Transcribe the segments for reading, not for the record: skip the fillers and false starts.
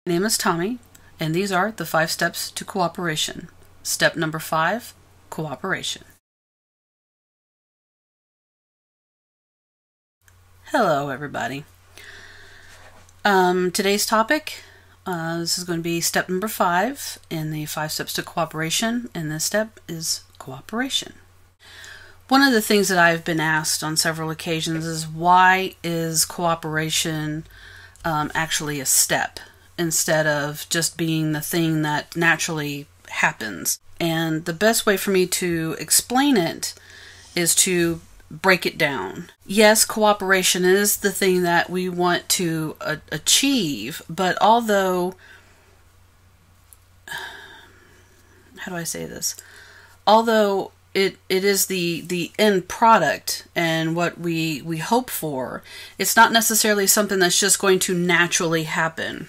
My name is Tommy, and these are the 5 steps to cooperation. Step number 5, cooperation. Hello, everybody. Today's topic, this is going to be step number 5 in the 5 steps to cooperation, and this step is cooperation. One of the things that I've been asked on several occasions is, why is cooperation actually a step instead of just being the thing that naturally happens? And the best way for me to explain it is to break it down. Yes, cooperation is the thing that we want to achieve, but although, how do I say this? Although it is the end product and what we hope for, it's not necessarily something that's just going to naturally happen.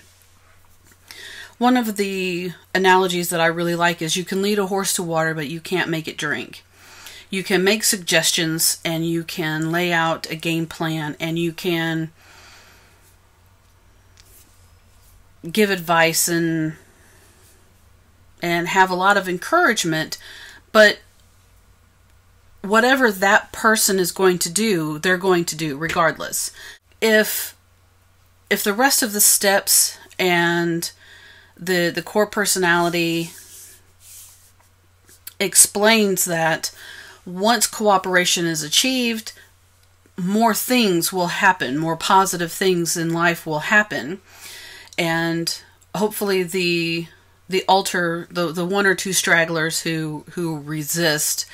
One of the analogies that I really like is, you can lead a horse to water, but you can't make it drink. You can make suggestions, and you can lay out a game plan, and you can give advice and have a lot of encouragement, but whatever that person is going to do, they're going to do regardless. If the rest of the steps and the core personality explains that once cooperation is achieved, more things will happen, more positive things in life will happen, and hopefully the one or two stragglers who resist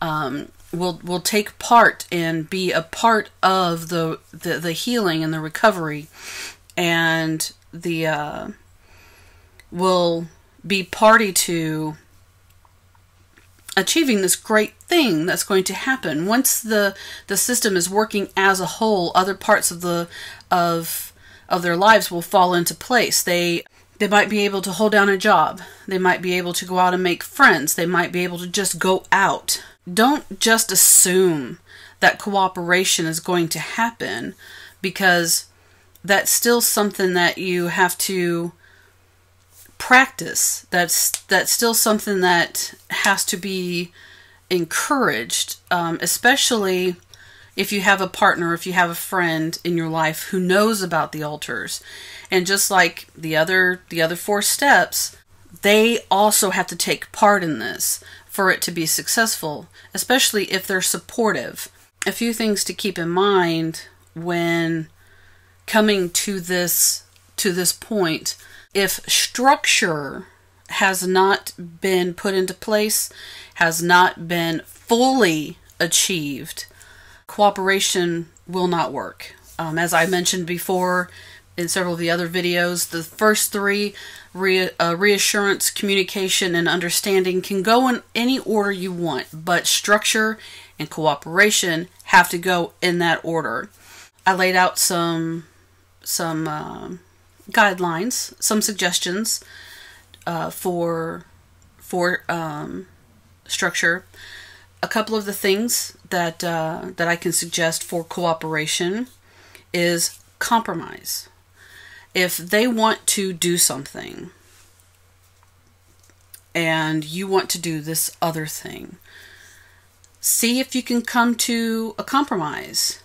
will take part and be a part of the healing and the recovery, and will be party to achieving this great thing that's going to happen. Once the system is working as a whole, other parts of their lives will fall into place. They might be able to hold down a job. They might be able to go out and make friends. They might be able to just go out. Don't just assume that cooperation is going to happen, because that's still something that you have to practice. That's still something that has to be encouraged, especially if you have a partner, if you have a friend in your life who knows about the altars. And just like the other 4 steps, they also have to take part in this for it to be successful, especially if they're supportive. A few things to keep in mind when coming to this point: if structure has not been put into place, has not been fully achieved, cooperation will not work. As I mentioned before in several of the other videos, the first 3, reassurance, communication, and understanding, can go in any order you want, but structure and cooperation have to go in that order. I laid out some guidelines, some suggestions for structure. A couple of the things that I can suggest for cooperation is compromise. If they want to do something and you want to do this other thing, see if you can come to a compromise.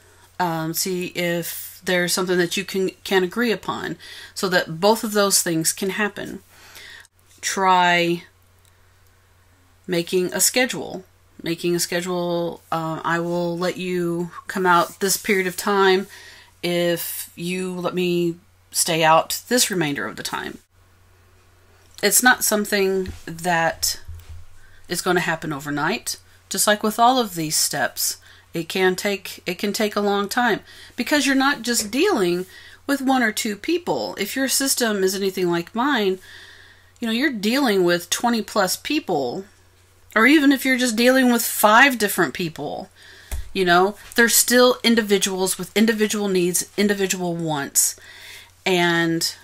See if there's something that you can agree upon, so that both of those things can happen. Try making a schedule. I will let you come out this period of time if you let me stay out this remainder of the time. It's not something that is going to happen overnight. Just like with all of these steps, it can take a long time, because you're not just dealing with 1 or 2 people. If your system is anything like mine, you're dealing with 20 plus people, or even if you're just dealing with 5 different people, they're still individuals with individual needs, individual wants, and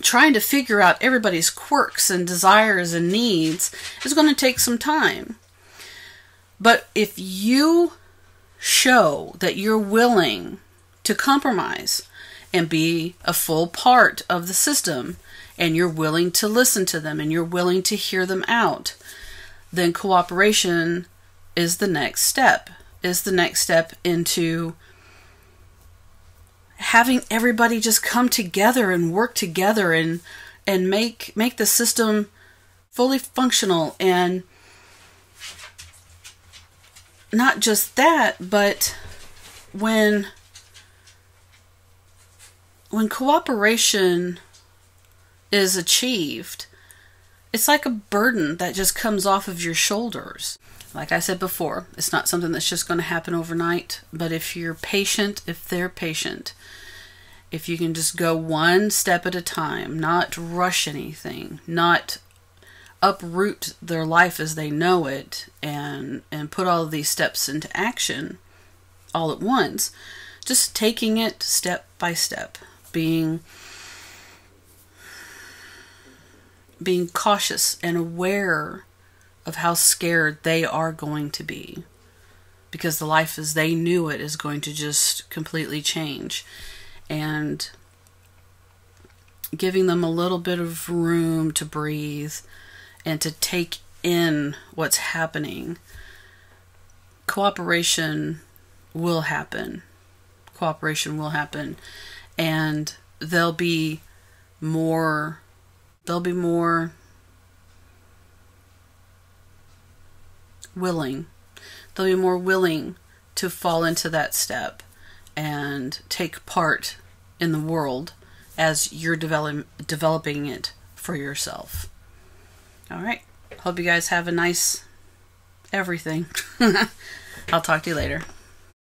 trying to figure out everybody's quirks and desires and needs is going to take some time. But if you show that you're willing to compromise and be a full part of the system, and you're willing to listen to them and you're willing to hear them out, then cooperation is the next step. Is the next step into having everybody just come together and work together and make the system fully functional. And not just that, but when cooperation is achieved, it's like a burden that just comes off of your shoulders. Like I said before, it's not something that's just going to happen overnight, but if you're patient, if they're patient, if you can just go one step at a time, not rush anything, not uproot their life as they know it, and put all of these steps into action all at once, just taking it step by step, being cautious and aware of how scared they are going to be, because the life as they knew it is going to just completely change, and giving them a little bit of room to breathe and to take in what's happening. Cooperation will happen. Cooperation will happen, and they'll be more willing. They'll be more willing to fall into that step and take part in the world as you're developing it for yourself. All right. Hope you guys have a nice everything. I'll talk to you later.